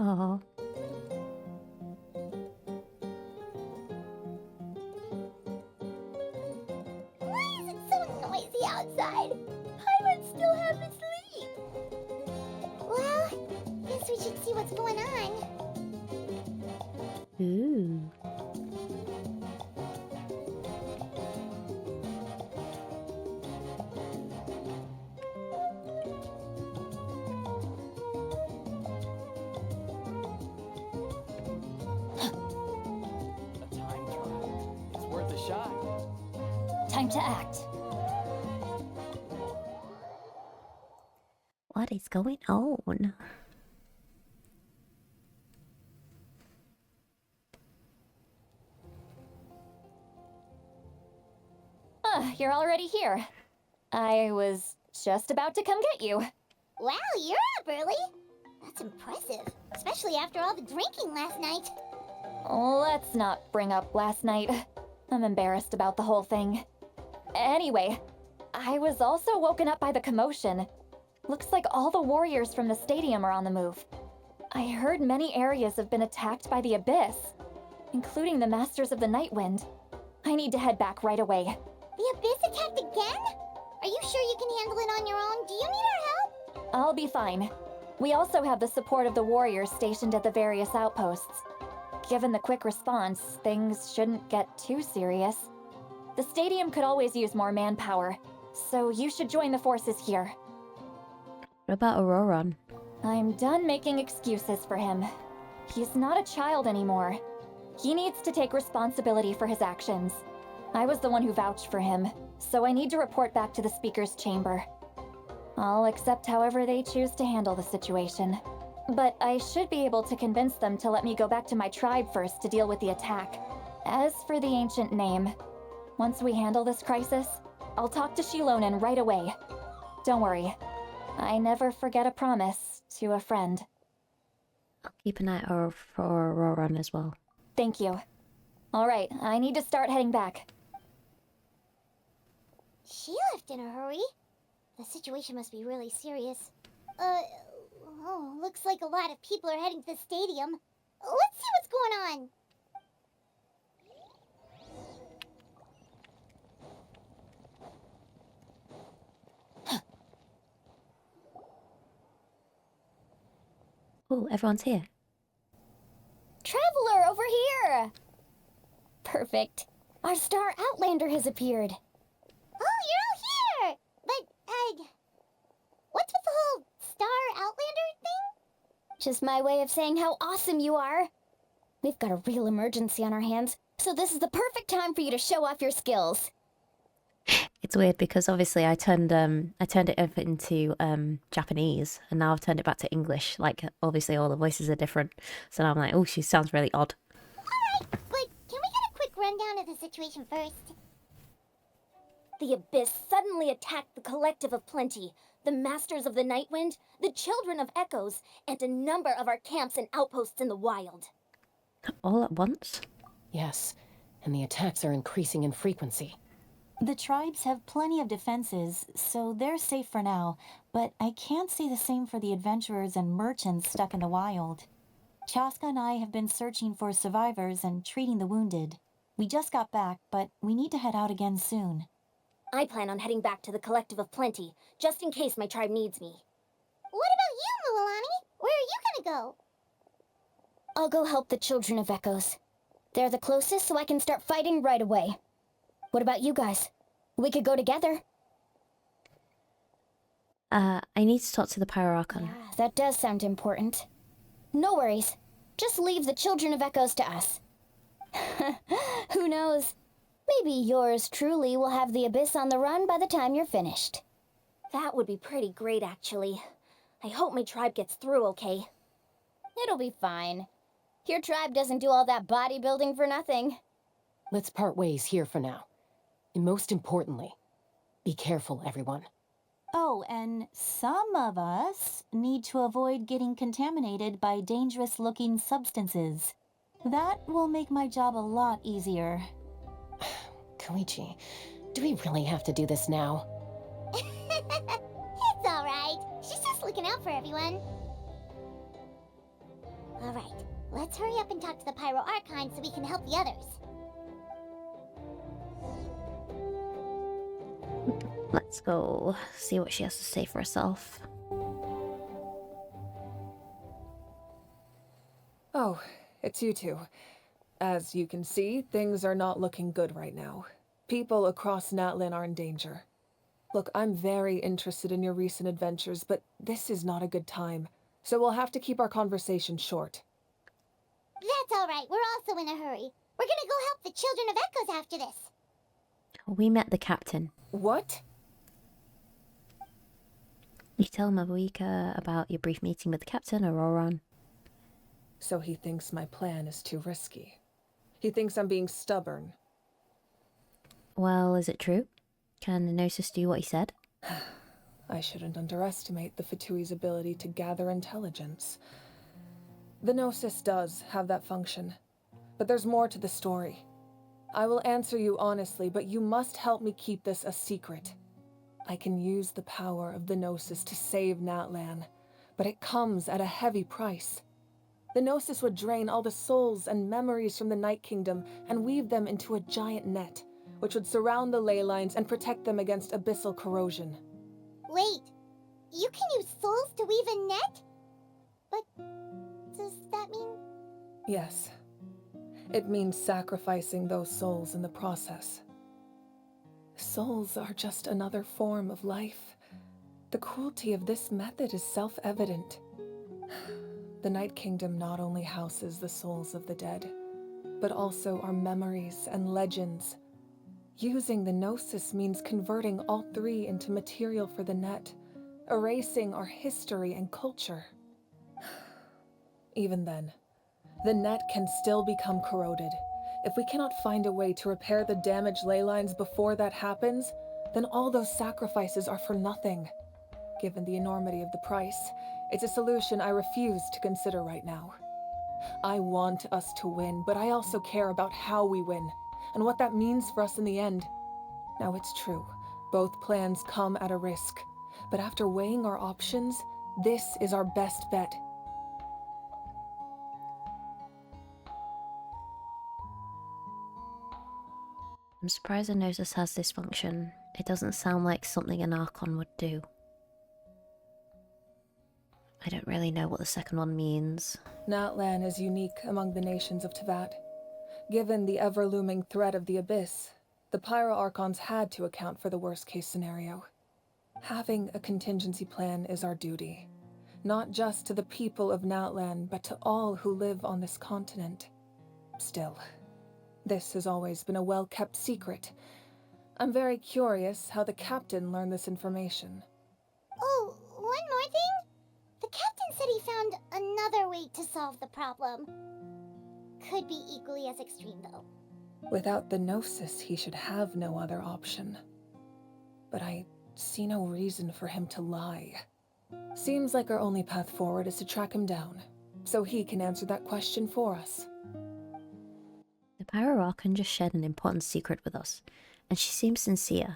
Oh. Why is it so noisy outside? Paimon still hasn't sleep. Well, guess we should see what's going on. Ooh. A time trial. It's worth a shot. Time to act. What is going on? You're already here. I was just about to come get you. Wow, you're up early. That's impressive, especially after all the drinking last night. Let's not bring up last night. I'm embarrassed about the whole thing. Anyway, I was also woken up by the commotion. Looks like all the warriors from the stadium are on the move. I heard many areas have been attacked by the Abyss, including the Masters of the Nightwind. I need to head back right away. The Abyss attacked again? Are you sure you can handle it on your own? Do you need our help? I'll be fine. We also have the support of the warriors stationed at the various outposts. Given the quick response, things shouldn't get too serious. The stadium could always use more manpower, so you should join the forces here. What about Ororon? I'm done making excuses for him. He's not a child anymore. He needs to take responsibility for his actions. I was the one who vouched for him, so I need to report back to the Speaker's Chamber. I'll accept however they choose to handle the situation. But I should be able to convince them to let me go back to my tribe first to deal with the attack. As for the ancient name, once we handle this crisis, I'll talk to Shilonen right away. Don't worry, I never forget a promise to a friend. I'll keep an eye out for Ororon as well. Thank you. All right, I need to start heading back. She left in a hurry. The situation must be really serious. Looks like a lot of people are heading to the stadium. Let's see what's going on. Oh, everyone's here. Traveler, over here! Perfect. Our star Outlander has appeared. Oh, you're all here! But, what's with the whole star Outlander thing? Just my way of saying how awesome you are. We've got a real emergency on our hands, so this is the perfect time for you to show off your skills. It's weird because obviously I turned it over into Japanese, and now I've turned it back to English. Like obviously all the voices are different, so now I'm like, oh, she sounds really odd. Alright, but can we get a quick rundown of the situation first? The Abyss suddenly attacked the Collective of Plenty, the Masters of the Nightwind, the Children of Echoes, and a number of our camps and outposts in the wild. All at once? Yes, and the attacks are increasing in frequency. The tribes have plenty of defenses, so they're safe for now, but I can't say the same for the adventurers and merchants stuck in the wild. Chasca and I have been searching for survivors and treating the wounded. We just got back, but we need to head out again soon. I plan on heading back to the Collective of Plenty, just in case my tribe needs me. What about you, Mualani? Where are you gonna go? I'll go help the Children of Echoes. They're the closest, so I can start fighting right away. What about you guys? We could go together. I need to talk to the Pyroarchon. Yeah, that does sound important. No worries. Just leave the Children of Echoes to us. Who knows? Maybe yours truly will have the Abyss on the run by the time you're finished. That would be pretty great, actually. I hope my tribe gets through okay. It'll be fine. Your tribe doesn't do all that bodybuilding for nothing. Let's part ways here for now. And most importantly, be careful, everyone. Oh, and some of us need to avoid getting contaminated by dangerous-looking substances. That will make my job a lot easier. Koichi, do we really have to do this now? It's alright. She's just looking out for everyone. Alright, let's hurry up and talk to the Pyro Archon so we can help the others. Let's go see what she has to say for herself. Oh, it's you two. As you can see, things are not looking good right now. People across Natlan are in danger. Look, I'm very interested in your recent adventures, but this is not a good time. So we'll have to keep our conversation short. That's alright, we're also in a hurry. We're gonna go help the Children of Echoes after this. We met the captain. What? You tell Mavuika about your brief meeting with the captain, Ororon. So he thinks my plan is too risky. He thinks I'm being stubborn. Well, is it true? Can the Gnosis do what he said? I shouldn't underestimate the Fatui's ability to gather intelligence. The Gnosis does have that function, but there's more to the story. I will answer you honestly, but you must help me keep this a secret. I can use the power of the Gnosis to save Natlan, but it comes at a heavy price. The Gnosis would drain all the souls and memories from the Night Kingdom and weave them into a giant net, which would surround the ley lines and protect them against abyssal corrosion. Wait, you can use souls to weave a net? But does that mean... Yes. It means sacrificing those souls in the process. Souls are just another form of life. The cruelty of this method is self-evident. The Night Kingdom not only houses the souls of the dead, but also our memories and legends. Using the Gnosis means converting all three into material for the net, erasing our history and culture. Even then, the net can still become corroded. If we cannot find a way to repair the damaged ley lines before that happens, then all those sacrifices are for nothing. Given the enormity of the price, it's a solution I refuse to consider right now. I want us to win, but I also care about how we win, and what that means for us in the end. Now it's true, both plans come at a risk, but after weighing our options, this is our best bet. I'm surprised the Gnosis has this function. It doesn't sound like something an Archon would do. I don't really know what the second one means. Natlan is unique among the nations of Teyvat. Given the ever-looming threat of the Abyss, the Pyro Archons had to account for the worst-case scenario. Having a contingency plan is our duty, not just to the people of Natlan, but to all who live on this continent. Still, this has always been a well-kept secret. I'm very curious how the captain learned this information. Oh, one more thing? The captain said he found another way to solve the problem. Could be equally as extreme, though. Without the Gnosis, he should have no other option. But I see no reason for him to lie. Seems like our only path forward is to track him down, so he can answer that question for us. The Pyro Archon just shared an important secret with us, and she seems sincere.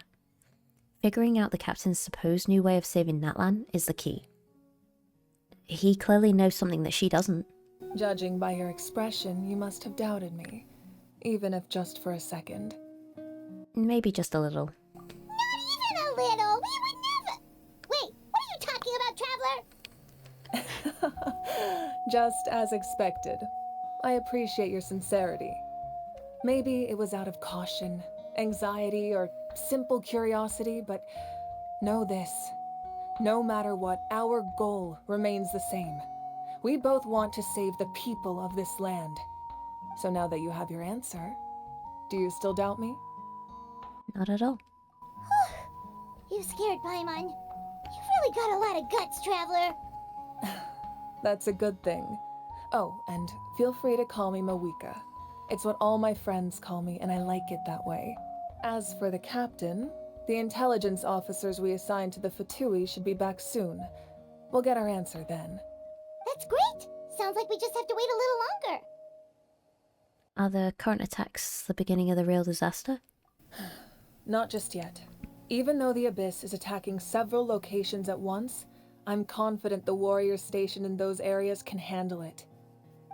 Figuring out the captain's supposed new way of saving Natlan is the key. He clearly knows something that she doesn't. Judging by your expression, you must have doubted me, even if just for a second. Maybe just a little. Not even a little! We would never... Wait, what are you talking about, Traveler? Just as expected. I appreciate your sincerity. Maybe it was out of caution, anxiety, or simple curiosity, but know this. No matter what, our goal remains the same. We both want to save the people of this land. So now that you have your answer, do you still doubt me? Not at all. You scared Paimon. You've really got a lot of guts, Traveler. That's a good thing. Oh, and feel free to call me Mavuika. It's what all my friends call me, and I like it that way. As for the captain, the intelligence officers we assigned to the Fatui should be back soon. We'll get our answer then. That's great! Sounds like we just have to wait a little longer. Are the current attacks the beginning of the real disaster? Not just yet. Even though the Abyss is attacking several locations at once, I'm confident the warriors stationed in those areas can handle it.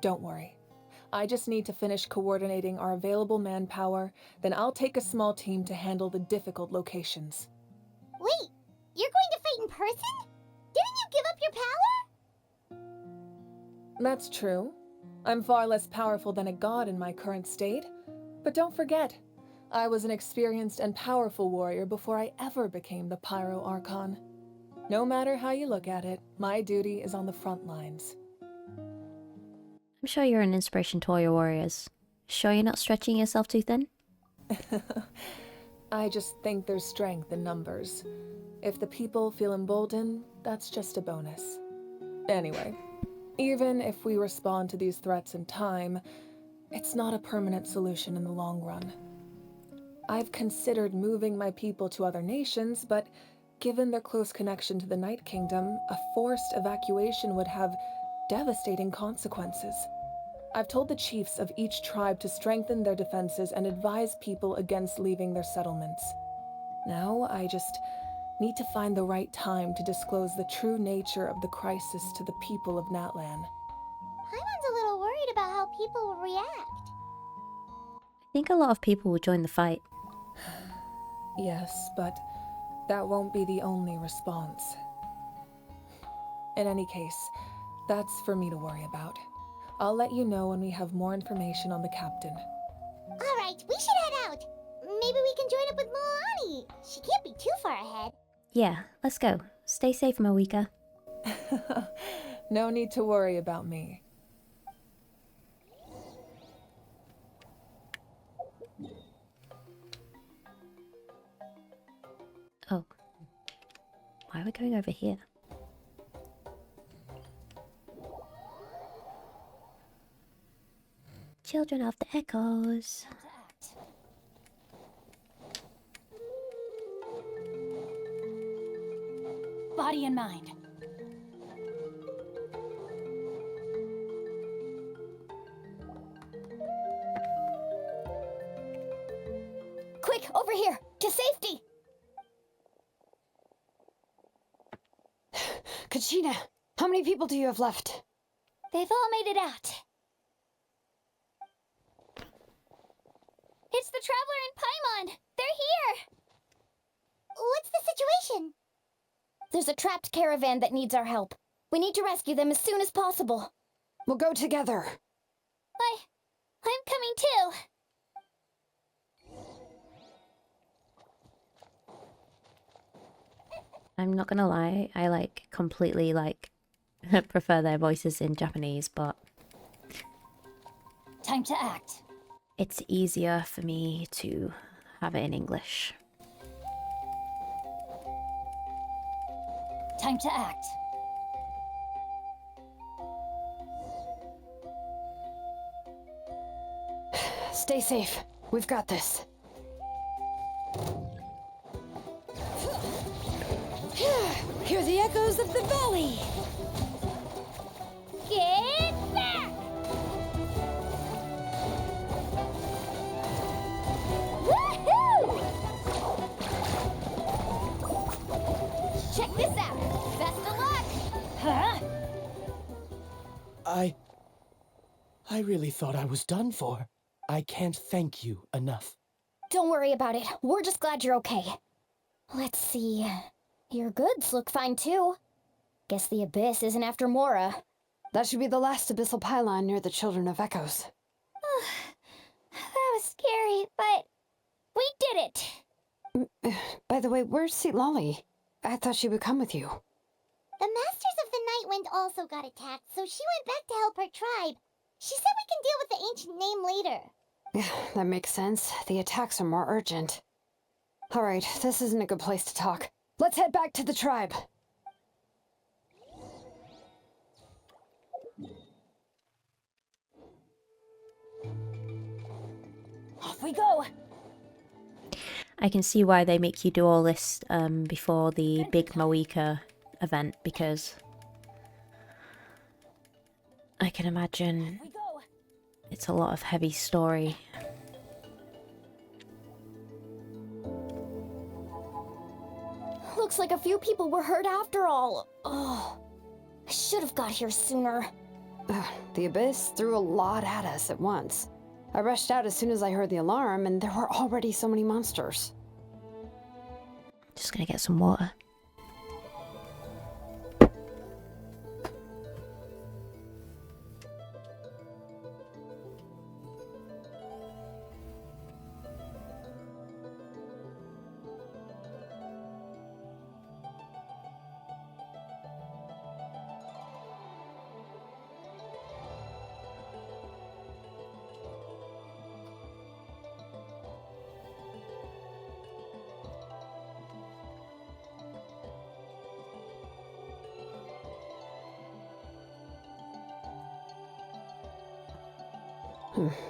Don't worry. I just need to finish coordinating our available manpower, then I'll take a small team to handle the difficult locations. Wait, you're going to fight in person? Didn't you give up your power? That's true. I'm far less powerful than a god in my current state. But don't forget, I was an experienced and powerful warrior before I ever became the Pyro Archon. No matter how you look at it, my duty is on the front lines. I'm sure you're an inspiration to all your warriors. Sure you're not stretching yourself too thin? I just think there's strength in numbers. If the people feel emboldened, that's just a bonus. Anyway, even if we respond to these threats in time, it's not a permanent solution in the long run. I've considered moving my people to other nations, but given their close connection to the Night Kingdom, a forced evacuation would have devastating consequences. I've told the chiefs of each tribe to strengthen their defenses and advise people against leaving their settlements. Now, I just need to find the right time to disclose the true nature of the crisis to the people of Natlan. Paimon's a little worried about how people will react. I think a lot of people will join the fight. Yes, but that won't be the only response. In any case, that's for me to worry about. I'll let you know when we have more information on the captain. Alright, we should head out. Maybe we can join up with Moani. She can't be too far ahead. Yeah, let's go. Stay safe, Mavuika. No need to worry about me. Oh. Why are we going over here? Children of the Echoes. Body and mind. Quick, over here! To safety! Kachina, how many people do you have left? They've all made it out. It's the Traveler and Paimon! They're here! What's the situation? There's a trapped caravan that needs our help. We need to rescue them as soon as possible. We'll go together. I'm coming too. I'm not gonna lie, I completely prefer their voices in Japanese, but Time to act. it's easier for me to have it in English. Time to act. Stay safe. We've got this. Hear the echoes of the valley! Get back! Woohoo! Check this out. Best of luck. Huh? I really thought I was done for. I can't thank you enough. Don't worry about it. We're just glad you're okay. Let's see. Your goods look fine too. Guess the Abyss isn't after Mora. That should be the last abyssal pylon near the Children of Echoes. That was scary, but we did it. By the way, where's Lolly? I thought she would come with you. The Masters of the Night Wind also got attacked, so she went back to help her tribe. She said we can deal with the ancient name later. Yeah, that makes sense. The attacks are more urgent. Alright, this isn't a good place to talk. Let's head back to the tribe. Off we go. I can see why they make you do all this before the big Mavuika event, because I can imagine We go. it's a lot of heavy story. Looks like a few people were hurt after all. Oh, I should have got here sooner. The Abyss threw a lot at us at once. I rushed out as soon as I heard the alarm, and there were already so many monsters. Just gonna get some water.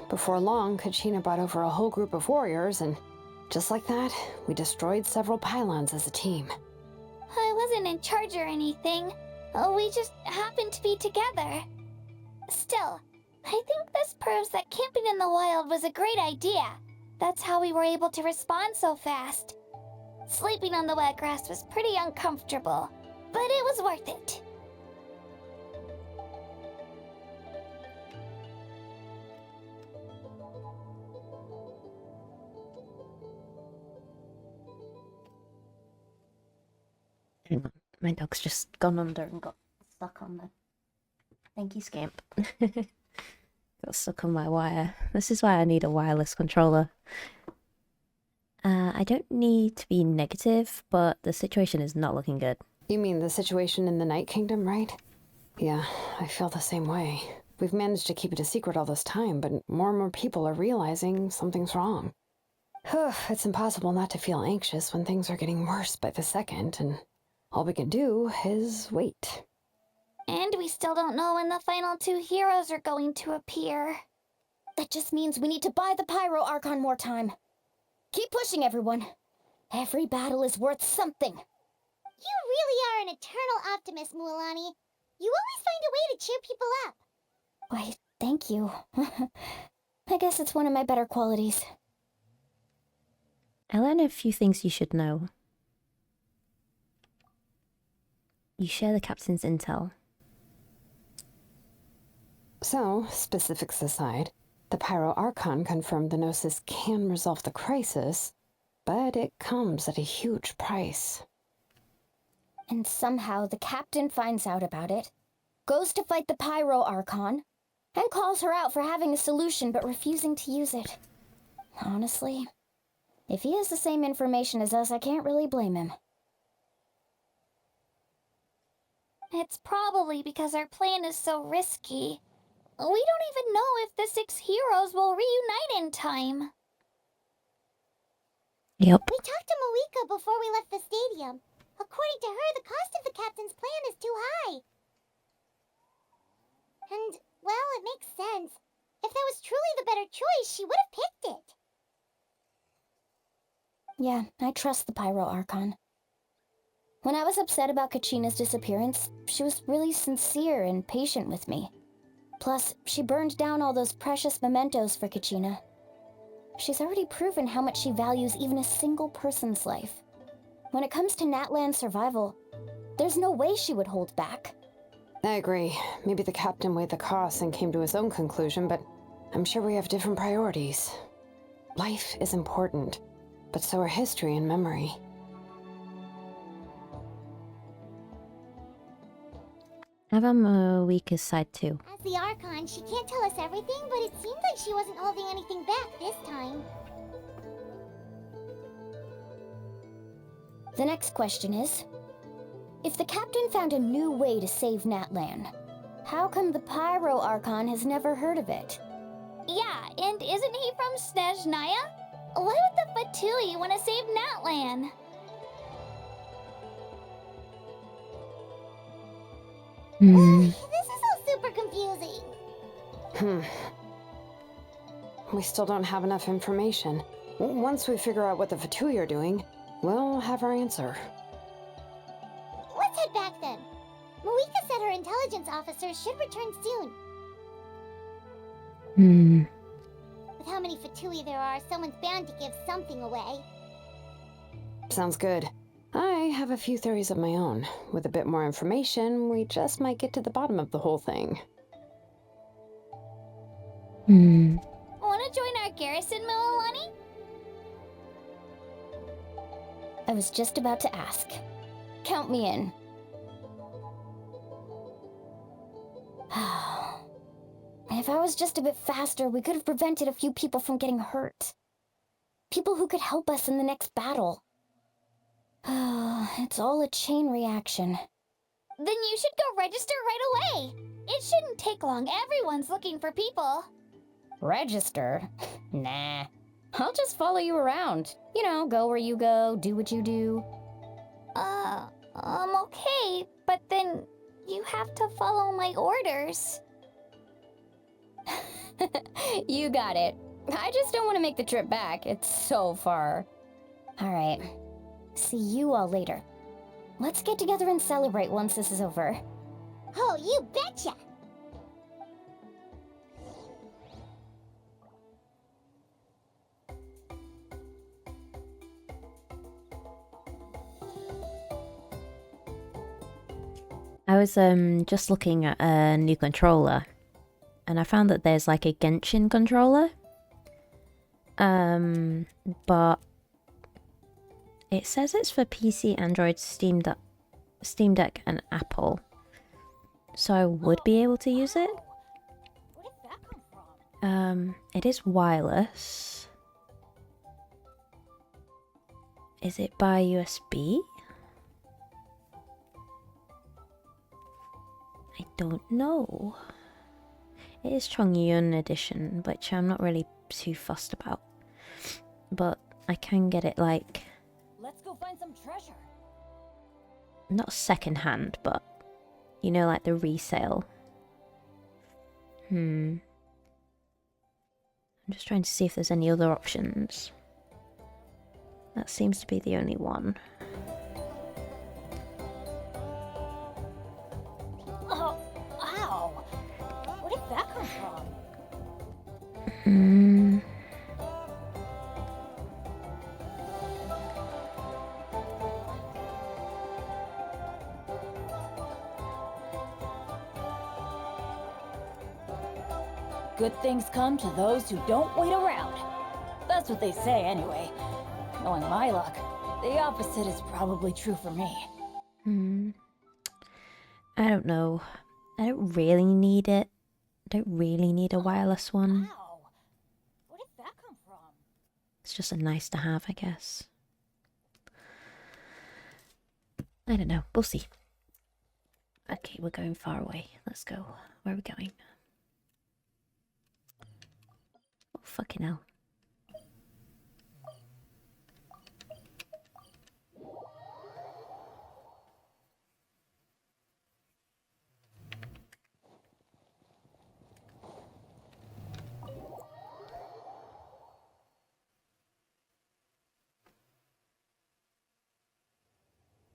Before long, Kachina brought over a whole group of warriors, and just like that, we destroyed several pylons as a team. I wasn't in charge or anything. We just happened to be together. Still, I think this proves that camping in the wild was a great idea. That's how we were able to respond so fast. Sleeping on the wet grass was pretty uncomfortable, but it was worth it. Hang on, my dog's just gone under and got stuck on the... Thank you, Scamp. Got stuck on my wire. This is why I need a wireless controller. I don't need to be negative, but the situation is not looking good. You mean the situation in the Night Kingdom, right? Yeah, I feel the same way. We've managed to keep it a secret all this time, but more and more people are realizing something's wrong. It's impossible not to feel anxious when things are getting worse by the second, and all we can do is wait. And we still don't know when the final two heroes are going to appear. That just means we need to buy the Pyro Archon more time. Keep pushing, everyone. Every battle is worth something. You really are an eternal optimist, Mualani. You always find a way to cheer people up. Why, thank you. I guess it's one of my better qualities. I learned a few things you should know. You share the captain's intel. So, specifics aside, the Pyro Archon confirmed the Gnosis can resolve the crisis, but it comes at a huge price. And somehow the captain finds out about it, goes to fight the Pyro Archon, and calls her out for having a solution but refusing to use it. Honestly, if he has the same information as us, I can't really blame him. It's probably because our plan is so risky. We don't even know if the 6 heroes will reunite in time. Yep. We talked to Mavuika before we left the stadium. According to her, the cost of the captain's plan is too high. And, well, it makes sense. If that was truly the better choice, she would have picked it. Yeah, I trust the Pyro Archon. When I was upset about Kachina's disappearance, she was really sincere and patient with me. Plus, she burned down all those precious mementos for Kachina. She's already proven how much she values even a single person's life. When it comes to Natlan's survival, there's no way she would hold back. I agree. Maybe the captain weighed the costs and came to his own conclusion, but I'm sure we have different priorities. Life is important, but so are history and memory. I have on Mavuika's side too. As the Archon, she can't tell us everything, but it seems like she wasn't holding anything back this time. The next question is, if the captain found a new way to save Natlan, how come the Pyro Archon has never heard of it? Yeah, and isn't he from Snezhnaya? Why would the Fatui want to save Natlan? This is all super confusing. We still don't have enough information. Once we figure out what the Fatui are doing, we'll have our answer. Let's head back then. Mavuika said her intelligence officers should return soon. With how many Fatui there are, someone's bound to give something away. Sounds good. I have a few theories of my own. With a bit more information, we just might get to the bottom of the whole thing. Wanna join our garrison, Mililani? I was just about to ask. Count me in. If I was just a bit faster, we could have prevented a few people from getting hurt. People who could help us in the next battle. It's all a chain reaction. Then you should go register right away. It shouldn't take long. Everyone's looking for people. Register? Nah. I'll just follow you around. You know, go where you go, do what you do. Okay, but then you have to follow my orders. You got it. I just don't want to make the trip back. It's so far. All right. See you all later. Let's get together and celebrate once this is over. Oh, you betcha! I was just looking at a new controller, and I found that there's like a Genshin controller. But it says it's for PC, Android, Steam Deck, and Apple. So I would be able to use it. Where did that come from? It is wireless. Is it by USB? I don't know. It is Chongyun edition, which I'm not really too fussed about. But I can get it like... Let's go find some treasure. Not second hand, but... You know, like the resale. I'm just trying to see if there's any other options. That seems to be the only one. Oh, ow! Where did that come from? Good things come to those who don't wait around. That's what they say anyway. Knowing my luck, the opposite is probably true for me. I don't know. I don't really need it. I don't really need a wireless one. Ow! Where did that come from? It's just a nice to have, I guess. I don't know. We'll see. Okay, we're going far away. Let's go. Where are we going? Oh, fucking hell.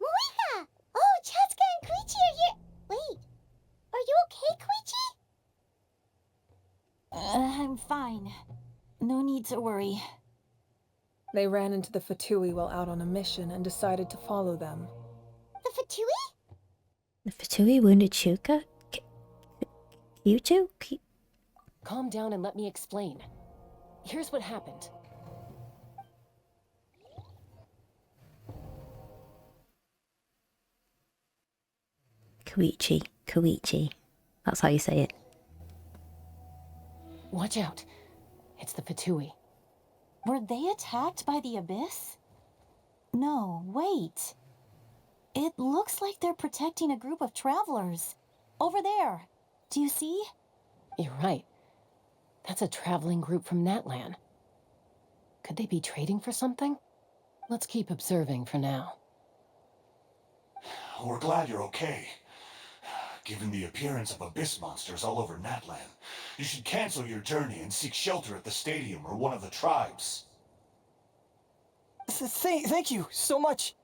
Mavuika! Oh, Chasca and Chuychu are here. Wait, are you okay, Chuychu? I'm fine. No need to worry. They ran into the Fatui while out on a mission and decided to follow them. The Fatui? The Fatui wounded Shuka? Chuychu? Calm down and let me explain. Here's what happened. Koichi. That's how you say it. Watch out. It's the Fatui. Were they attacked by the Abyss? No, wait. It looks like they're protecting a group of travelers. Over there. Do you see? You're right. That's a traveling group from Natlan. Could they be trading for something? Let's keep observing for now. We're glad you're okay. Given the appearance of abyss monsters all over Natlan, you should cancel your journey and seek shelter at the stadium or one of the tribes. Thank you so much.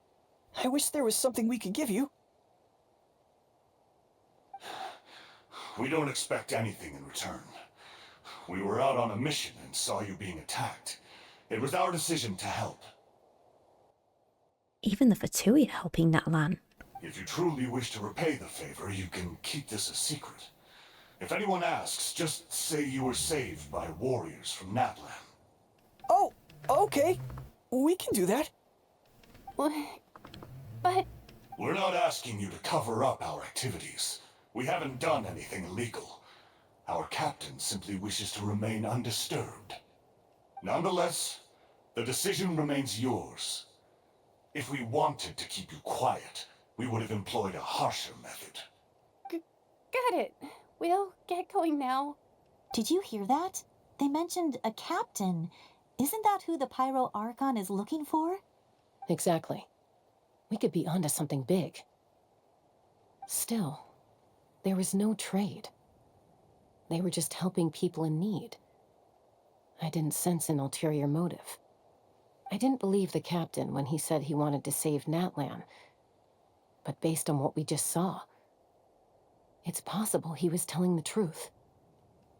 I wish there was something we could give you. We don't expect anything in return. We were out on a mission and saw you being attacked. It was our decision to help. Even the Fatui are helping Natlan. If you truly wish to repay the favor, you can keep this a secret. If anyone asks, just say you were saved by warriors from Natlan. Oh, okay. We can do that. But We're not asking you to cover up our activities. We haven't done anything illegal. Our captain simply wishes to remain undisturbed. Nonetheless, the decision remains yours. If we wanted to keep you quiet, we would have employed a harsher method. got it. We'll get going now. Did you hear that? They mentioned a captain. Isn't that who the Pyro Archon is looking for? Exactly. We could be onto something big. Still, there was no trade. They were just helping people in need. I didn't sense an ulterior motive. I didn't believe the captain when he said he wanted to save Natlan. But based on what we just saw, it's possible he was telling the truth.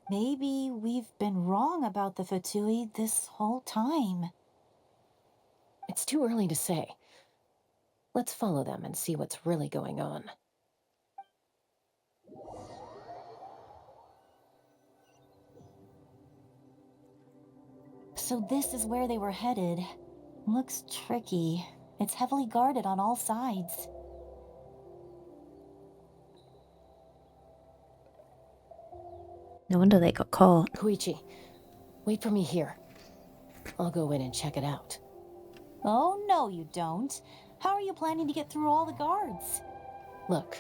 Maybe we've been wrong about the Fatui this whole time. It's too early to say. Let's follow them and see what's really going on. So this is where they were headed. Looks tricky. It's heavily guarded on all sides. No wonder they got caught. Koichi, wait for me here. I'll go in and check it out. Oh, no, you don't. How are you planning to get through all the guards? Look,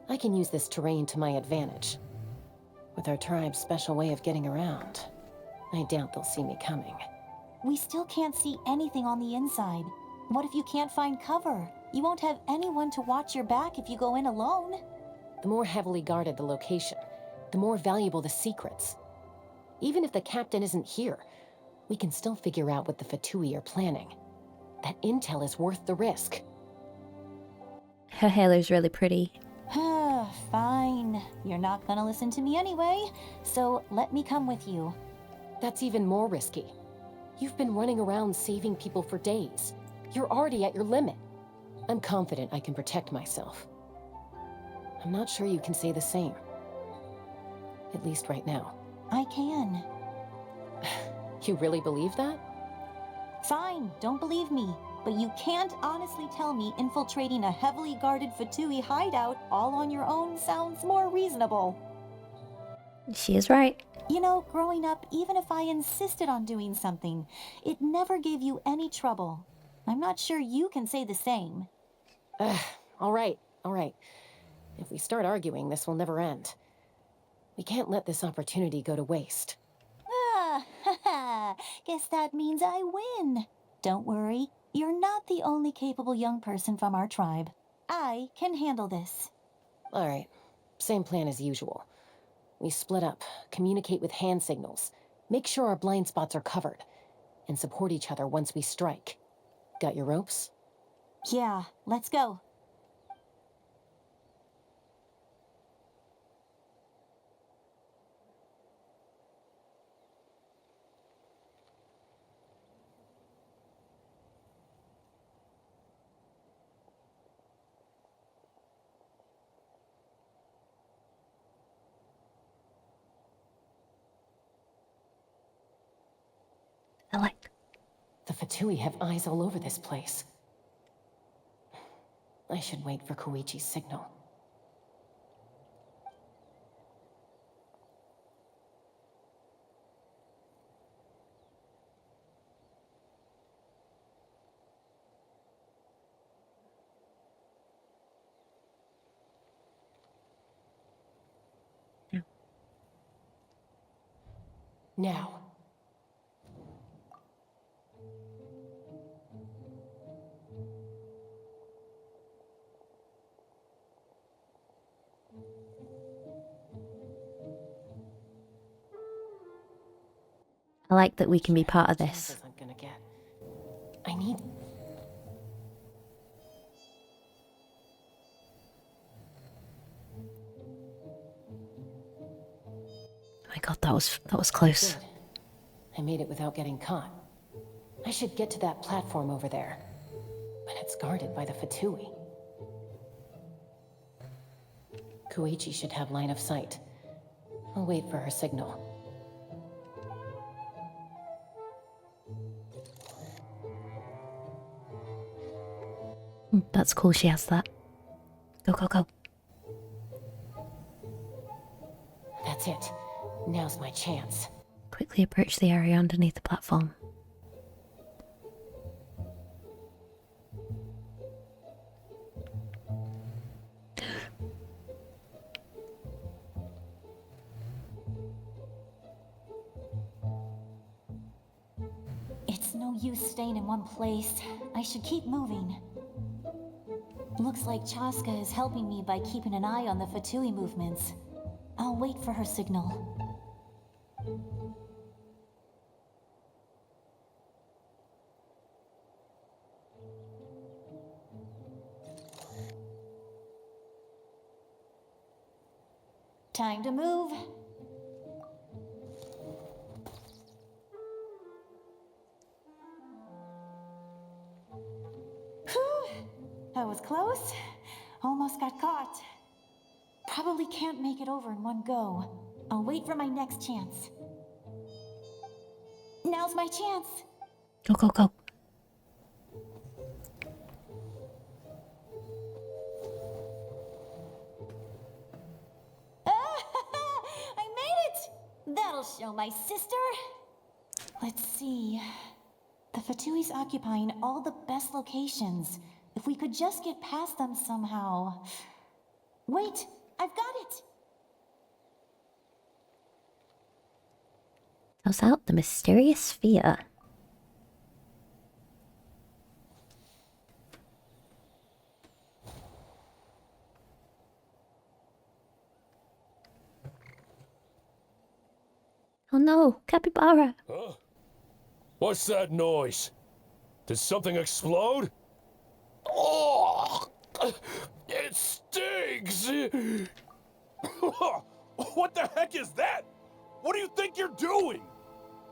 I can use this terrain to my advantage. With our tribe's special way of getting around, I doubt they'll see me coming. We still can't see anything on the inside. What if you can't find cover? You won't have anyone to watch your back if you go in alone. The more heavily guarded the location, the more valuable the secrets. Even if the captain isn't here, we can still figure out what the Fatui are planning. That intel is worth the risk. Her halo's really pretty. Fine. You're not gonna listen to me anyway, so let me come with you. That's even more risky. You've been running around saving people for days. You're already at your limit. I'm confident I can protect myself. I'm not sure you can say the same. At least right now. I can. You really believe that? Fine, don't believe me. But you can't honestly tell me infiltrating a heavily guarded Fatui hideout all on your own sounds more reasonable. She is right. You know, growing up, even if I insisted on doing something, it never gave you any trouble. I'm not sure you can say the same. All right. If we start arguing, this will never end. We can't let this opportunity go to waste. Guess that means I win. Don't worry, you're not the only capable young person from our tribe. I can handle this. All right, same plan as usual. We split up, communicate with hand signals, make sure our blind spots are covered, and support each other once we strike. Got your ropes? Yeah, let's go. The Fatui have eyes all over this place. I should wait for Koichi's signal. Now. I like that we can be part of this. I'm gonna get. I need. Oh my god, that was close. Good. I made it without getting caught. I should get to that platform over there. But it's guarded by the Fatui. Koichi should have line of sight. I'll wait for her signal. That's cool she has that. Go, go, go. That's it. Now's my chance. Quickly approach the area underneath the platform. It's no use staying in one place. I should keep moving. Looks like Chasca is helping me by keeping an eye on the Fatui movements. I'll wait for her signal. Time to move. Whew, that was close. Almost got caught. Probably can't make it over in one go. I'll wait for my next chance. Now's my chance. Go, go, go. I made it! That'll show my sister. Let's see. The Fatui's occupying all the best locations. If we could just get past them somehow. Wait, I've got it! Tells out the mysterious sphere. Oh no, capybara! Huh? What's that noise? Did something explode? Oh! It stings! What the heck is that? What do you think you're doing?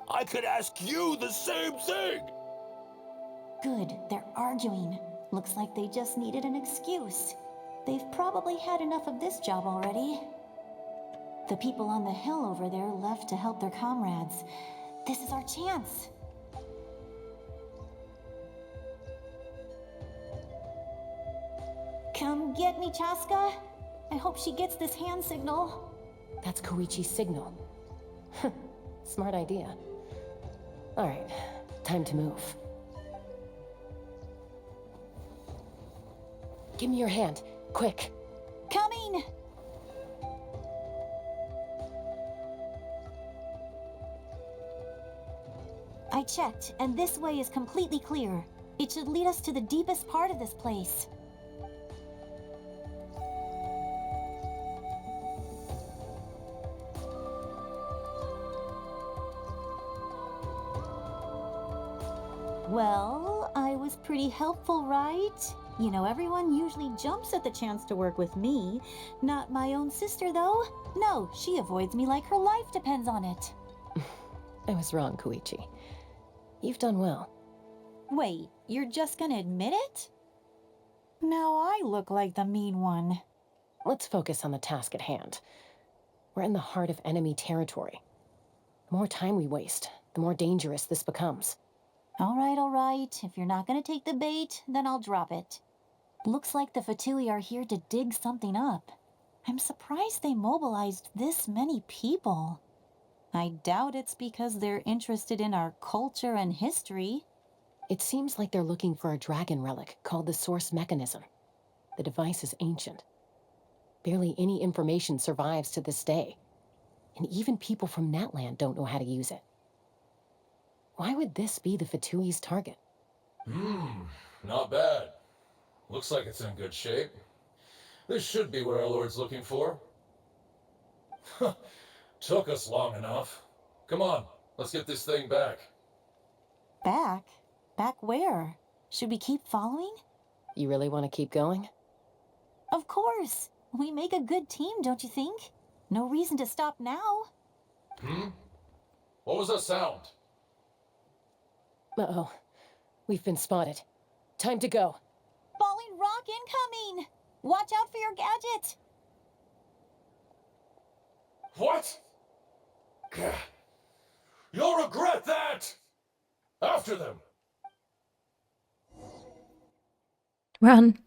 I could ask you the same thing! Good, they're arguing. Looks like they just needed an excuse. They've probably had enough of this job already. The people on the hill over there left to help their comrades. This is our chance. Come get me, Chasca. I hope she gets this hand signal. That's Koichi's signal. Smart idea. Alright, time to move. Give me your hand, quick. Coming! I checked, and this way is completely clear. It should lead us to the deepest part of this place. Well, I was pretty helpful, right? You know, everyone usually jumps at the chance to work with me. Not my own sister, though. No, she avoids me like her life depends on it. I was wrong, Koichi. You've done well. Wait, you're just gonna admit it? Now I look like the mean one. Let's focus on the task at hand. We're in the heart of enemy territory. The more time we waste, the more dangerous this becomes. All right. If you're not gonna take the bait, then I'll drop it. Looks like the Fatui are here to dig something up. I'm surprised they mobilized this many people. I doubt it's because they're interested in our culture and history. It seems like they're looking for a dragon relic called the Source Mechanism. The device is ancient. Barely any information survives to this day. And even people from Natlan don't know how to use it. Why would this be the Fatui's target? Not bad. Looks like it's in good shape. This should be what our Lord's looking for. Took us long enough. Come on, let's get this thing back. Back? Back where? Should we keep following? You really want to keep going? Of course. We make a good team, don't you think? No reason to stop now. What was that sound? Uh-oh. We've been spotted. Time to go. Falling rock incoming! Watch out for your gadget! What? You'll regret that! After them! Run.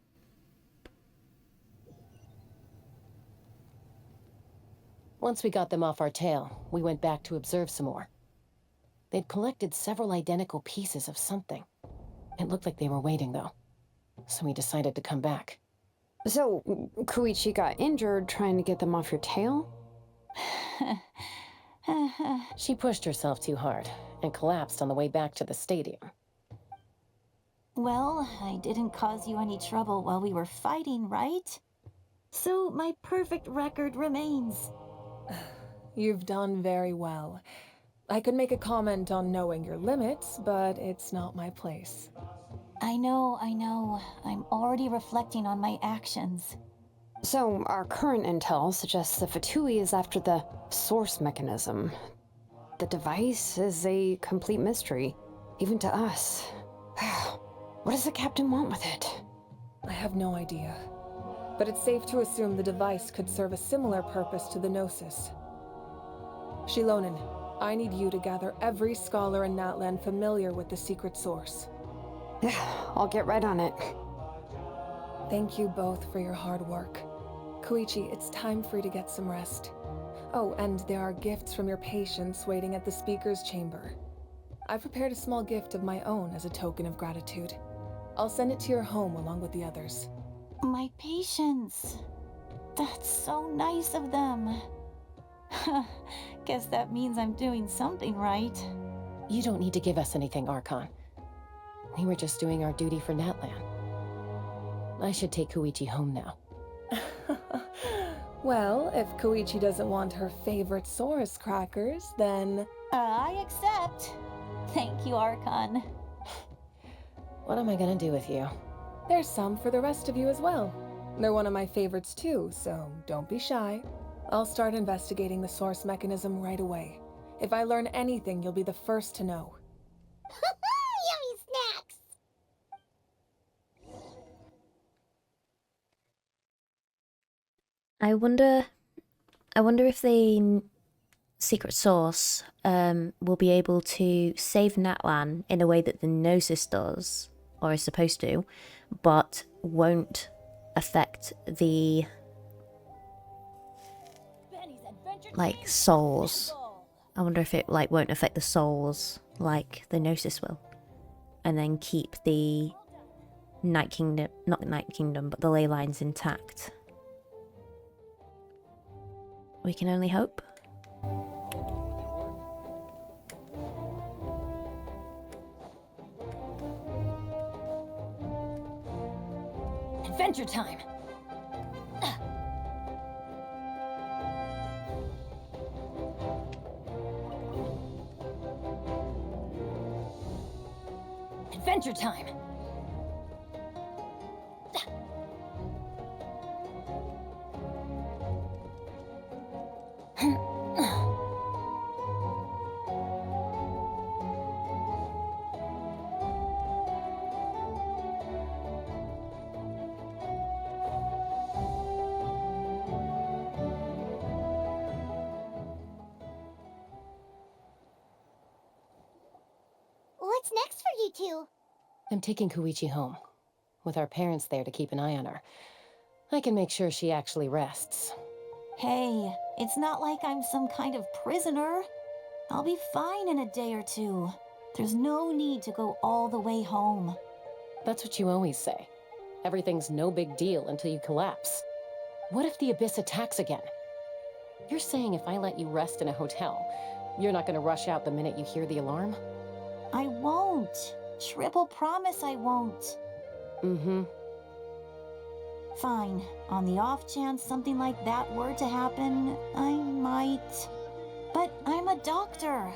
Once we got them off our tail, we went back to observe some more. They'd collected several identical pieces of something. It looked like they were waiting, though. So we decided to come back. So, Koichi got injured trying to get them off your tail? She pushed herself too hard and collapsed on the way back to the stadium. Well, I didn't cause you any trouble while we were fighting, right? So my perfect record remains. You've done very well. I could make a comment on knowing your limits, but it's not my place. I know. I'm already reflecting on my actions. So, our current intel suggests the Fatui is after the source mechanism. The device is a complete mystery, even to us. What does the captain want with it? I have no idea. But it's safe to assume the device could serve a similar purpose to the Gnosis. Shilonen, I need you to gather every scholar in Natlan familiar with the secret source. I'll get right on it. Thank you both for your hard work. Koichi, it's time for you to get some rest. Oh, and there are gifts from your patients waiting at the speaker's chamber. I've prepared a small gift of my own as a token of gratitude. I'll send it to your home along with the others. My patience. That's so nice of them. Guess that means I'm doing something right. You don't need to give us anything, Archon. We were just doing our duty for Natlan. I should take Koichi home now. Well, if Koichi doesn't want her favorite Saurus crackers, then... I accept. Thank you, Archon. What am I gonna do with you? There's some for the rest of you as well. They're one of my favorites too, so don't be shy. I'll start investigating the source mechanism right away. If I learn anything, you'll be the first to know. Yummy snacks! I wonder if the secret source will be able to save Natlan in a way that the Gnosis does, or is supposed to, but won't affect the like souls. I wonder if it like won't affect the souls like the Gnosis will, and then keep the Night Kingdom, not the Night Kingdom, but the ley lines intact. We can only hope. Adventure time! Adventure time! What's next for you two? I'm taking Koichi home, with our parents there to keep an eye on her. I can make sure she actually rests. Hey, it's not like I'm some kind of prisoner. I'll be fine in a day or two. There's no need to go all the way home. That's what you always say. Everything's no big deal until you collapse. What if the Abyss attacks again? You're saying if I let you rest in a hotel, you're not gonna rush out the minute you hear the alarm? I won't. Triple promise I won't. Mm-hmm. Fine. On the off chance something like that were to happen, I might. But I'm a doctor.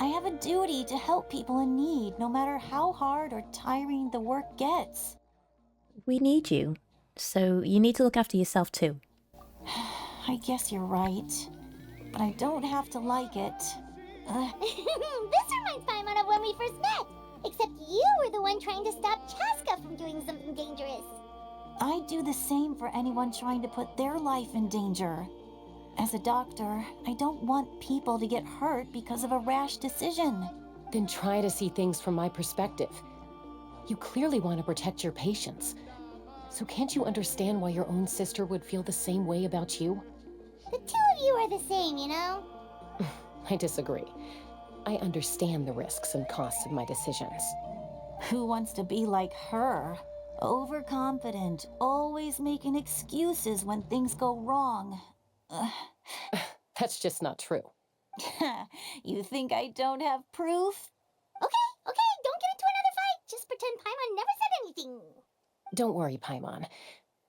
I have a duty to help people in need, no matter how hard or tiring the work gets. We need you, so you need to look after yourself too. I guess you're right. But I don't have to like it. This reminds Paimon of when we first met. Except you were the one trying to stop Chasca from doing something dangerous. I'd do the same for anyone trying to put their life in danger. As a doctor, I don't want people to get hurt because of a rash decision. Then try to see things from my perspective. You clearly want to protect your patients. So can't you understand why your own sister would feel the same way about you? The two of you are the same, you know? I disagree. I understand the risks and costs of my decisions. Who wants to be like her? Overconfident, always making excuses when things go wrong. That's just not true. You think I don't have proof? Okay, don't get into another fight. Just pretend Paimon never said anything. Don't worry, Paimon.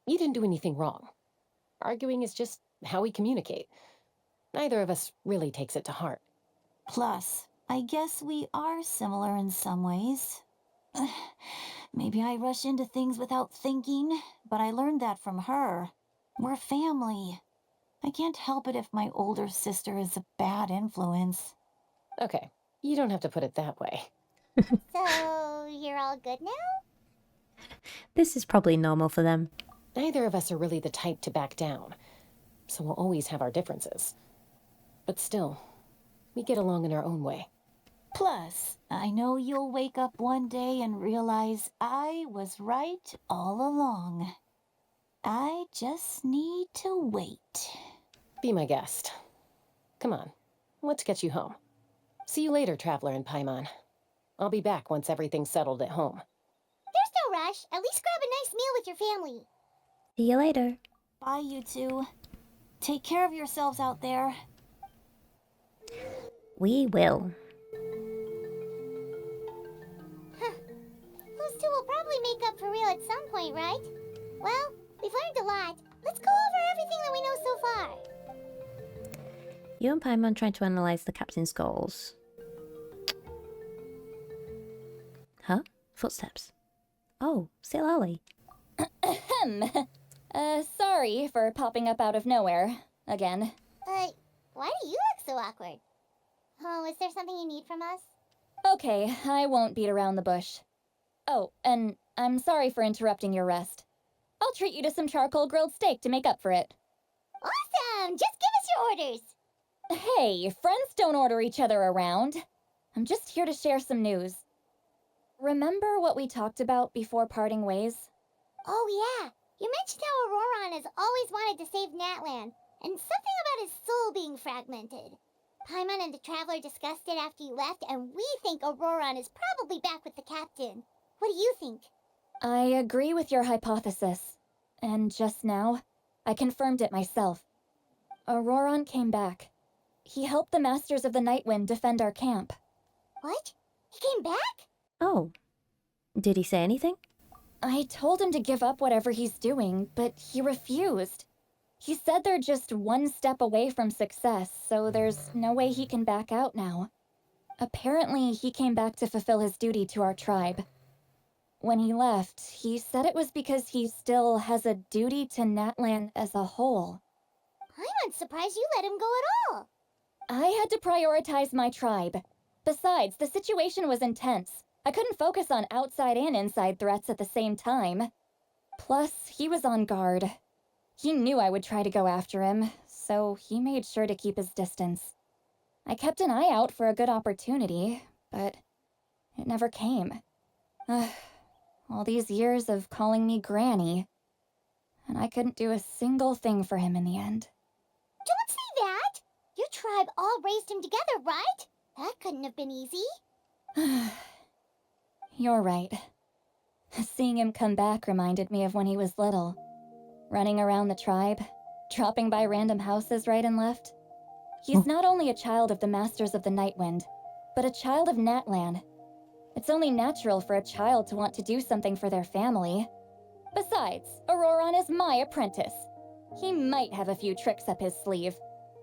You didn't do anything wrong. Arguing is just how we communicate. Neither of us really takes it to heart. Plus, I guess we are similar in some ways. Maybe I rush into things without thinking, but I learned that from her. We're family. I can't help it if my older sister is a bad influence. Okay, you don't have to put it that way. So, you're all good now? This is probably normal for them. Neither of us are really the type to back down, so we'll always have our differences. But still, we get along in our own way. Plus, I know you'll wake up one day and realize I was right all along. I just need to wait. Be my guest. Come on, let's get you home. See you later, Traveler and Paimon. I'll be back once everything's settled at home. There's no rush. At least grab a nice meal with your family. See you later. Bye, you two. Take care of yourselves out there. We will. Those two will probably make up for real at some point, right? Well, we've learned a lot. Let's go over everything that we know so far. You and Paimon trying to analyze the captain's goals. Huh? Footsteps. Oh, Silali. Sorry for popping up out of nowhere. Again. Why do you look so awkward? Oh, is there something you need from us? Okay, I won't beat around the bush. Oh, and I'm sorry for interrupting your rest. I'll treat you to some charcoal grilled steak to make up for it. Awesome! Just give us your orders! Hey, friends don't order each other around. I'm just here to share some news. Remember what we talked about before parting ways? Oh yeah, you mentioned how Ororon has always wanted to save Natlan, and something about his soul being fragmented. Paimon and the Traveler discussed it after you left, and we think Ororon is probably back with the captain. What do you think? I agree with your hypothesis. And just now, I confirmed it myself. Ororon came back. He helped the Masters of the Nightwind defend our camp. What? He came back? Oh. Did he say anything? I told him to give up whatever he's doing, but he refused. He said they're just one step away from success, so there's no way he can back out now. Apparently, he came back to fulfill his duty to our tribe. When he left, he said it was because he still has a duty to Natlan as a whole. I'm surprised you let him go at all. I had to prioritize my tribe. Besides, the situation was intense. I couldn't focus on outside and inside threats at the same time. Plus, he was on guard. He knew I would try to go after him, so he made sure to keep his distance. I kept an eye out for a good opportunity, but it never came. All these years of calling me Granny, and I couldn't do a single thing for him in the end. Don't say that! Your tribe all raised him together, right? That couldn't have been easy. You're right. Seeing him come back reminded me of when he was little. Running around the tribe, dropping by random houses right and left. He's not only a child of the Masters of the Nightwind, but a child of Natlan. It's only natural for a child to want to do something for their family. Besides, Ororon is my apprentice. He might have a few tricks up his sleeve,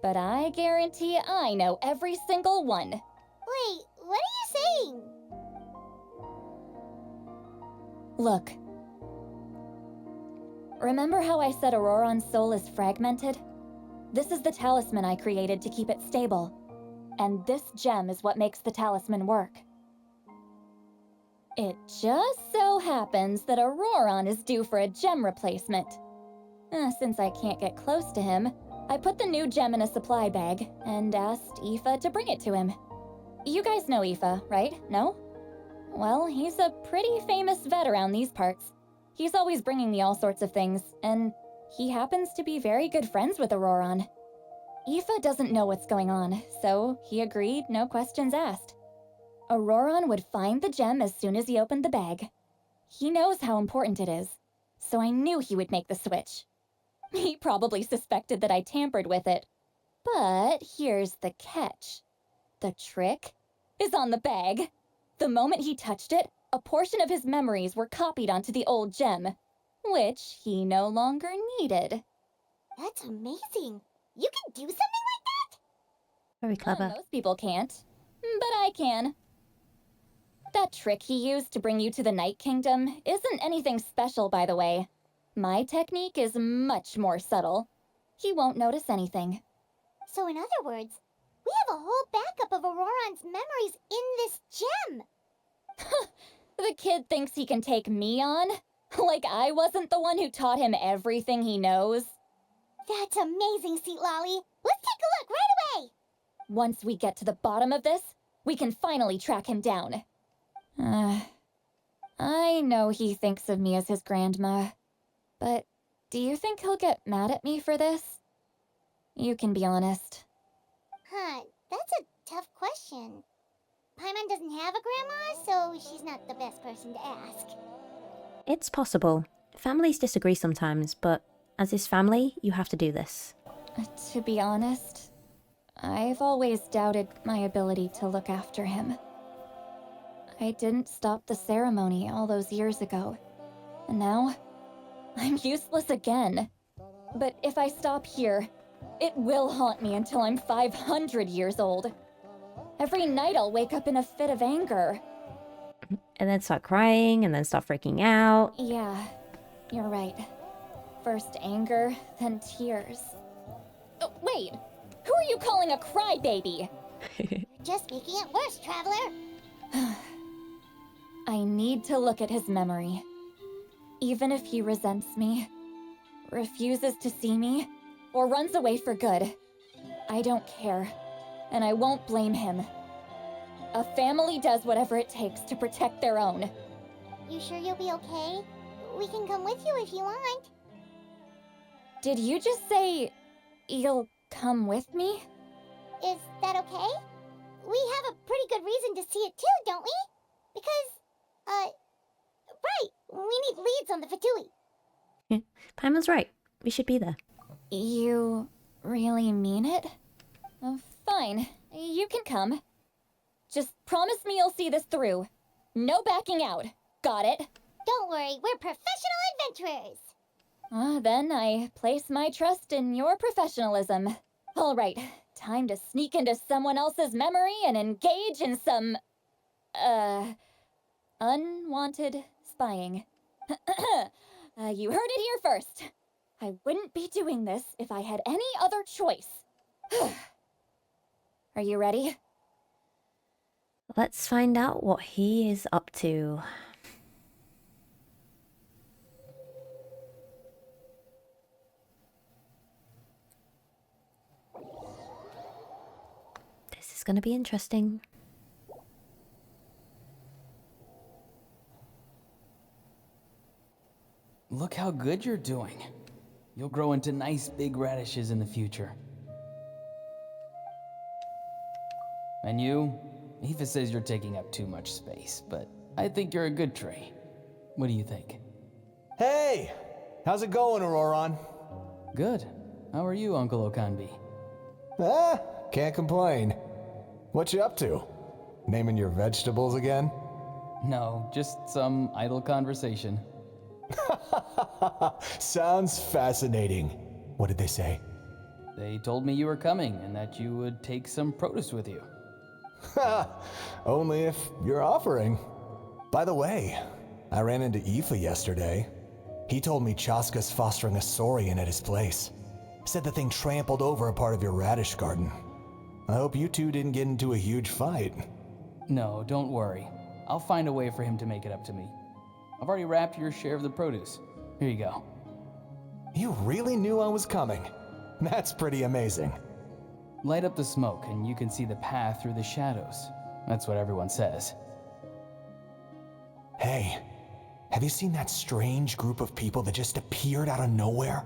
but I guarantee I know every single one. Wait, what are you saying? Look. Remember how I said Ororon's soul is fragmented? This is the talisman I created to keep it stable. And this gem is what makes the talisman work. It just so happens that Ororon is due for a gem replacement. Since I can't get close to him, I put the new gem in a supply bag and asked Aoife to bring it to him. You guys know Aoife, right? No? Well, he's a pretty famous vet around these parts. He's always bringing me all sorts of things, and he happens to be very good friends with Ororon. Aoife doesn't know what's going on, so he agreed, no questions asked. Ororon would find the gem as soon as he opened the bag. He knows how important it is, so I knew he would make the switch. He probably suspected that I tampered with it. But here's the catch. The trick is on the bag. The moment he touched it, a portion of his memories were copied onto the old gem, which he no longer needed. That's amazing. You can do something like that? Very clever. Most people can't, but I can. That trick he used to bring you to the Night Kingdom isn't anything special, by the way. My technique is much more subtle. He won't notice anything. So in other words, we have a whole backup of Ororon's memories in this gem. The kid thinks he can take me on? Like I wasn't the one who taught him everything he knows? That's amazing, Seat Lolly. Let's take a look right away. Once we get to the bottom of this, we can finally track him down. I know he thinks of me as his grandma, but do you think he'll get mad at me for this? You can be honest. Huh, that's a tough question. Paimon doesn't have a grandma, so she's not the best person to ask. It's possible. Families disagree sometimes, but as his family, you have to do this. To be honest, I've always doubted my ability to look after him. I didn't stop the ceremony all those years ago, and now I'm useless again. But if I stop here, it will haunt me until I'm 500 years old. Every night I'll wake up in a fit of anger. And then start crying, and then start freaking out. Yeah, you're right. First anger, then tears. Oh, wait! Who are you calling a crybaby? Just making it worse, Traveler. I need to look at his memory. Even if he resents me, refuses to see me, or runs away for good, I don't care, and I won't blame him. A family does whatever it takes to protect their own. You sure you'll be okay? We can come with you if you want. Did you just say you'll come with me? Is that okay? We have a pretty good reason to see it too, don't we? Because, right, we need leads on the Fatui. Paimon's right. We should be there. You really mean it? Oh, fine. You can come. Just promise me you'll see this through. No backing out. Got it? Don't worry, we're professional adventurers. Then I place my trust in your professionalism. All right, time to sneak into someone else's memory and engage in some, unwanted spying. You heard it here first. I wouldn't be doing this if I had any other choice. Are you ready? Let's find out what he is up to. This is going to be interesting. Look how good you're doing. You'll grow into nice big radishes in the future. And you? Aoife says you're taking up too much space, but I think you're a good tree. What do you think? Hey! How's it going, Ororon? Good. How are you, Uncle Okanbi? Can't complain. What you up to? Naming your vegetables again? No, just some idle conversation. Sounds fascinating. What did they say? They told me you were coming and that you would take some produce with you. Only if you're offering. By the way, I ran into Aoife yesterday. He told me Chasca's fostering a saurian at his place. Said the thing trampled over a part of your radish garden. I hope you two didn't get into a huge fight. No, don't worry. I'll find a way for him to make it up to me. I've already wrapped your share of the produce. Here you go. You really knew I was coming. That's pretty amazing. Light up the smoke and you can see the path through the shadows. That's what everyone says. Hey, have you seen that strange group of people that just appeared out of nowhere?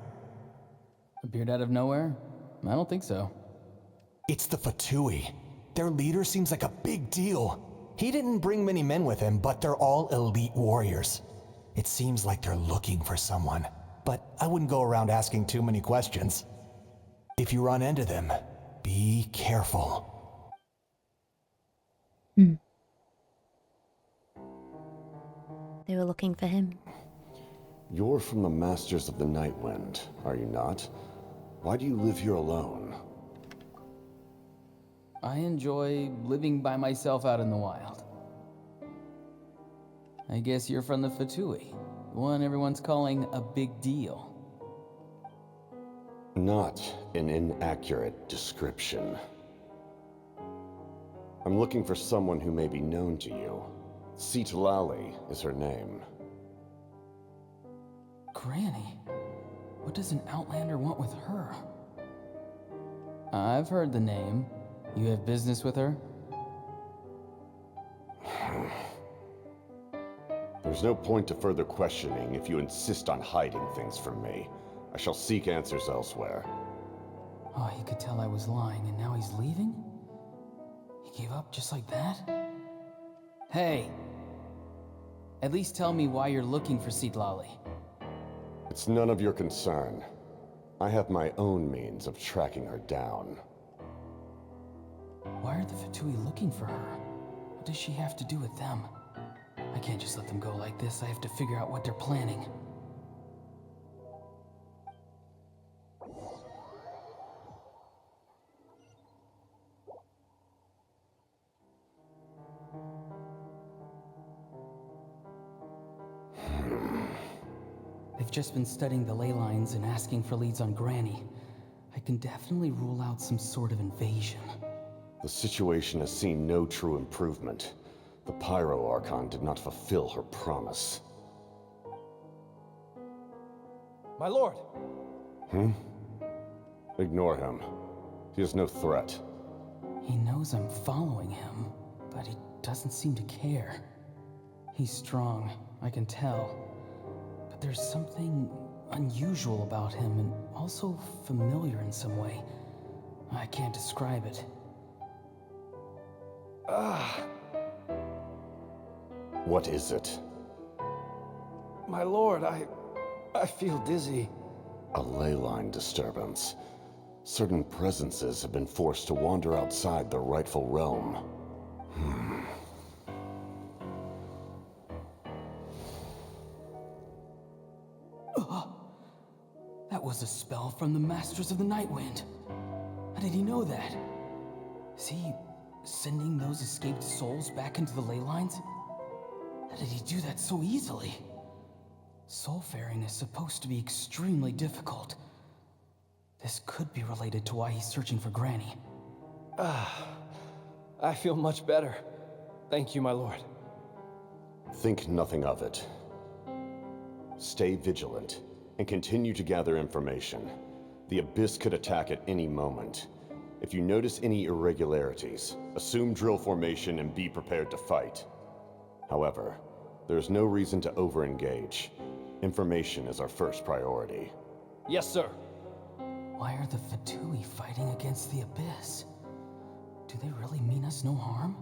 Appeared out of nowhere? I don't think so. It's the Fatui. Their leader seems like a big deal. He didn't bring many men with him, but they're all elite warriors. It seems like they're looking for someone, but I wouldn't go around asking too many questions. If you run into them, be careful. They were looking for him. You're from the Masters of the Night Wind, are you not? Why do you live here alone? I enjoy living by myself out in the wild. I guess you're from the Fatui, the one everyone's calling a big deal. Not an inaccurate description. I'm looking for someone who may be known to you. Citlali is her name. Granny? What does an Outlander want with her? I've heard the name. You have business with her? There's no point to further questioning if you insist on hiding things from me. I shall seek answers elsewhere. Oh, he could tell I was lying and now he's leaving? He gave up just like that? Hey! At least tell me why you're looking for Citlali. It's none of your concern. I have my own means of tracking her down. Why are the Fatui looking for her? What does she have to do with them? I can't just let them go like this. I have to figure out what they're planning. They've just been studying the ley lines and asking for leads on Granny. I can definitely rule out some sort of invasion. The situation has seen no true improvement. The Pyro Archon did not fulfill her promise. My lord! Ignore him. He is no threat. He knows I'm following him, but he doesn't seem to care. He's strong, I can tell. But there's something unusual about him and also familiar in some way. I can't describe it. What is it? My lord, I feel dizzy. A ley line disturbance. Certain presences have been forced to wander outside their rightful realm. That was a spell from the Masters of the Night Wind. How did he know that? Is he sending those escaped souls back into the ley lines? How did he do that so easily? Soulfaring is supposed to be extremely difficult. This could be related to why he's searching for Granny. I feel much better. Thank you, my lord. Think nothing of it. Stay vigilant, and continue to gather information. The Abyss could attack at any moment. If you notice any irregularities, assume drill formation and be prepared to fight. However, there is no reason to over-engage. Information is our first priority. Yes, sir. Why are the Fatui fighting against the Abyss? Do they really mean us no harm?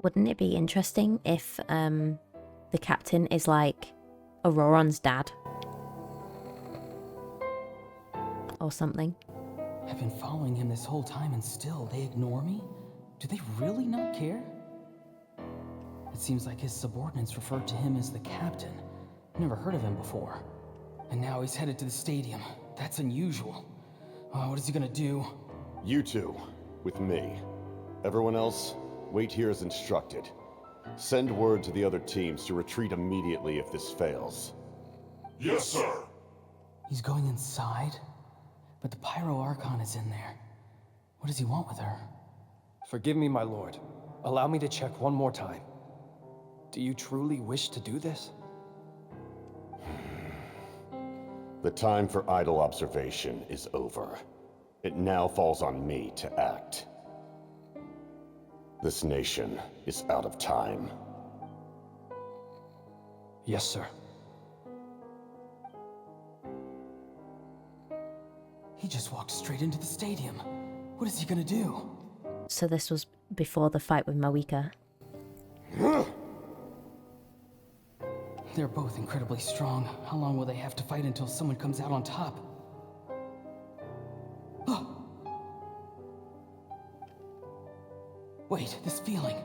Wouldn't it be interesting if the captain is like Ororon's dad? Or something. I've been following him this whole time and still they ignore me? Do they really not care? It seems like his subordinates refer to him as the captain. Never heard of him before. And now he's headed to the stadium. That's unusual. What is he gonna do? You two, with me. Everyone else, wait here as instructed. Send word to the other teams to retreat immediately if this fails. Yes, sir. He's going inside? But the Pyro Archon is in there. What does he want with her? Forgive me, my lord. allow me to check one more time. Do you truly wish to do this? The time for idle observation is over. It now falls on me to act. This nation is out of time. Yes, sir. He just walked straight into the stadium. What is he gonna do? So this was before the fight with Mavuika. They're both incredibly strong. How long will they have to fight until someone comes out on top? Oh. Wait, this feeling.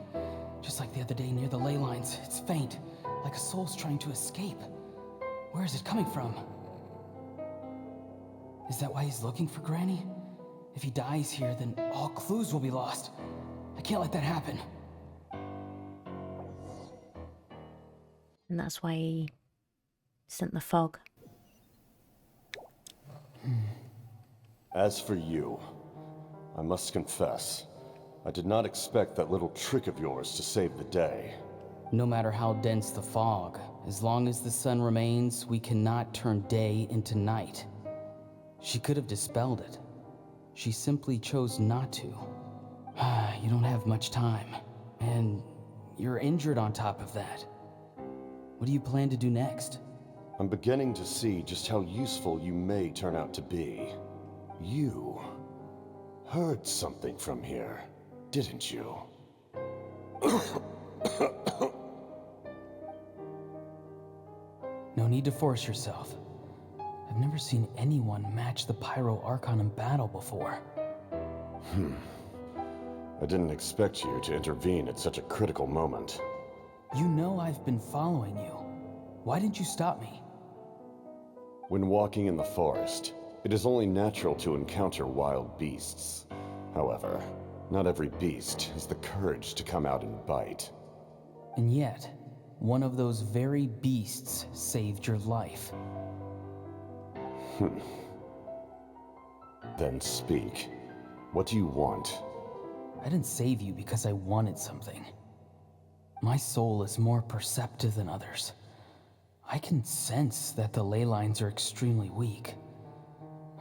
Just like the other day near the ley lines, it's faint, like a soul's trying to escape. Where is it coming from? Is that why he's looking for Granny? If he dies here, then all clues will be lost. I can't let that happen. And that's why he sent the fog. As for you, I must confess, I did not expect that little trick of yours to save the day. No matter how dense the fog, as long as the sun remains, we cannot turn day into night. She could have dispelled it. She simply chose not to. You don't have much time, and you're injured on top of that. What do you plan to do next? I'm beginning to see just how useful you may turn out to be. You heard something from here, didn't you? No need to force yourself. I've never seen anyone match the Pyro Archon in battle before. I didn't expect you to intervene at such a critical moment. You know I've been following you. Why didn't you stop me? When walking in the forest, it is only natural to encounter wild beasts. However, not every beast has the courage to come out and bite. And yet, one of those very beasts saved your life. Then speak. What do you want? I didn't save you because I wanted something. My soul is more perceptive than others. I can sense that the ley lines are extremely weak.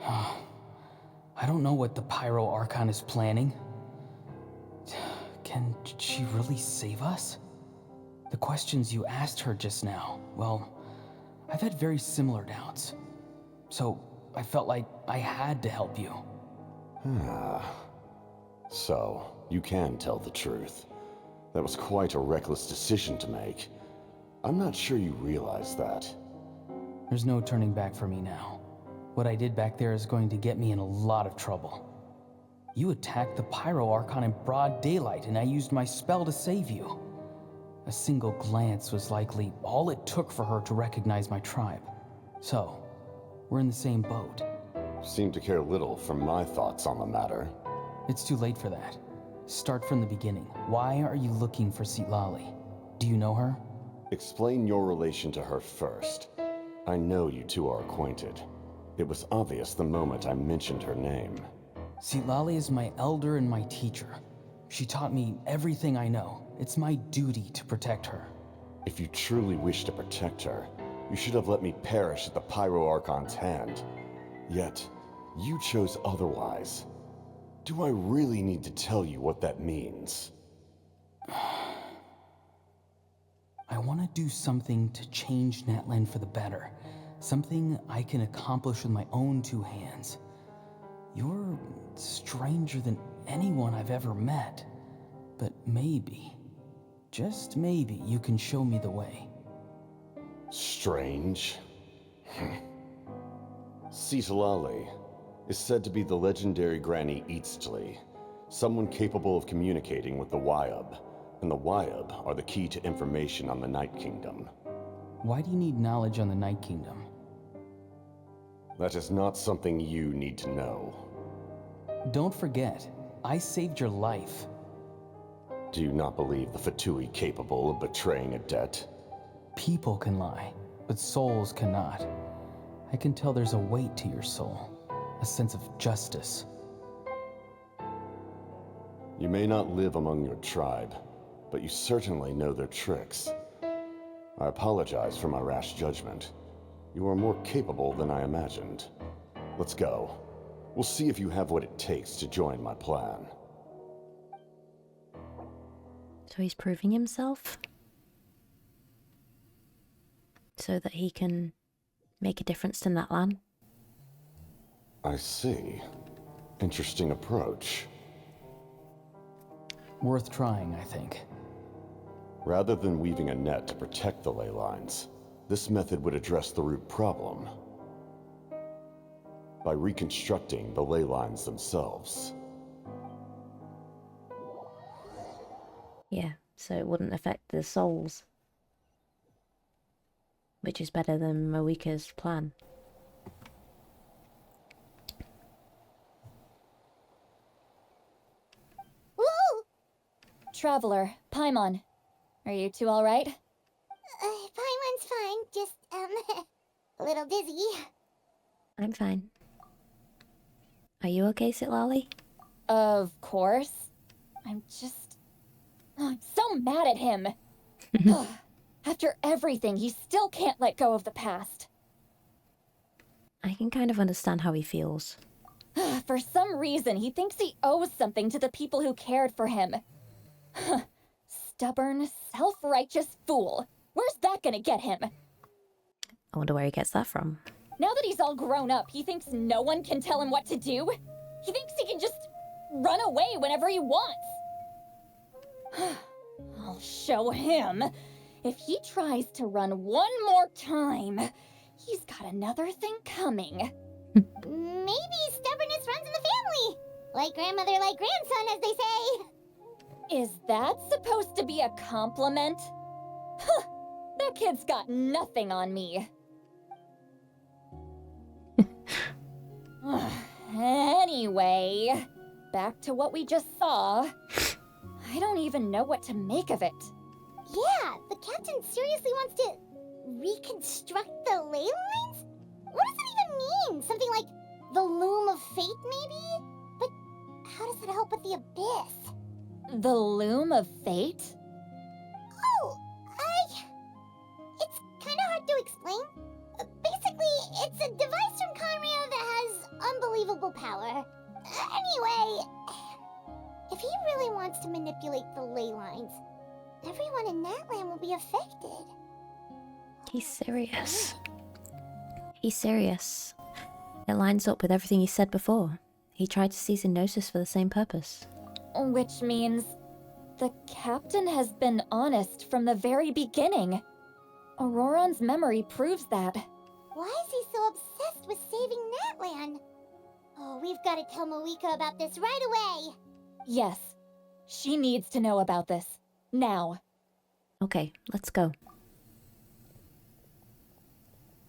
I don't know what the Pyro Archon is planning. Can she really save us? The questions you asked her just now, well, I've had very similar doubts. So I felt like I had to help you. So, you can tell the truth. That was quite a reckless decision to make. I'm not sure you realize that. There's no turning back for me now. What I did back there is going to get me in a lot of trouble. You attacked the Pyro Archon in broad daylight, and I used my spell to save you. A single glance was likely all it took for her to recognize my tribe. So, we're in the same boat. Seem to care little for my thoughts on the matter. It's too late for that. Start from the beginning. Why are you looking for Citlali? Do you know her? Explain your relation to her first. I know you two are acquainted. It was obvious the moment I mentioned her name. Citlali is my elder and my teacher. She taught me everything I know. It's my duty to protect her. If you truly wish to protect her, you should have let me perish at the Pyro Archon's hand. Yet, you chose otherwise. Do I really need to tell you what that means? I want to do something to change Natlan for the better. Something I can accomplish with my own two hands. You're stranger than anyone I've ever met. But maybe, just maybe, you can show me the way. Strange? Citlali is said to be the legendary Granny Eastli, someone capable of communicating with the Wyub, and the Wyub are the key to information on the Night Kingdom. Why do you need knowledge on the Night Kingdom? That is not something you need to know. Don't forget, I saved your life. Do you not believe the Fatui capable of betraying a debt? People can lie, but souls cannot. I can tell there's a weight to your soul, a sense of justice. You may not live among your tribe, but you certainly know their tricks. I apologize for my rash judgment. You are more capable than I imagined. Let's go. We'll see if you have what it takes to join my plan. So he's proving himself? So that he can make a difference to Natlan? I see. Interesting approach. Worth trying, I think. Rather than weaving a net to protect the ley lines, this method would address the root problem by reconstructing the ley lines themselves. Yeah, so it wouldn't affect the souls. Which is better than Mavuika's plan. Woo! Traveler, Paimon. Are you two alright? Paimon's fine, just, a little dizzy. I'm fine. Are you okay, Sitlali? Of course. I'm so mad at him. After everything, he still can't let go of the past. I can kind of understand how he feels. For some reason, he thinks he owes something to the people who cared for him. Stubborn, self-righteous fool. Where's that gonna get him? I wonder where he gets that from. Now that he's all grown up, he thinks no one can tell him what to do? He thinks he can just run away whenever he wants. I'll show him. If he tries to run one more time, he's got another thing coming. Maybe stubbornness runs in the family. Like grandmother, like grandson, as they say. Is that supposed to be a compliment? That kid's got nothing on me. Anyway, back to what we just saw. I don't even know what to make of it. Yeah, the captain seriously wants to reconstruct the ley lines? What does it even mean? Something like the loom of fate, maybe? But how does that help with the abyss? The loom of fate? Oh, it's kind of hard to explain. Basically, it's a device from Conrio that has unbelievable power. Anyway, if he really wants to manipulate the ley lines, everyone in Natlan will be affected. He's serious. He's serious. It lines up with everything he said before. He tried to seize ensues for the same purpose. Which means the captain has been honest from the very beginning. Ororon's memory proves that. Why is he so obsessed with saving Natlan? Oh, we've got to tell Mavuika about this right away. Yes, she needs to know about this. Now. Okay, let's go.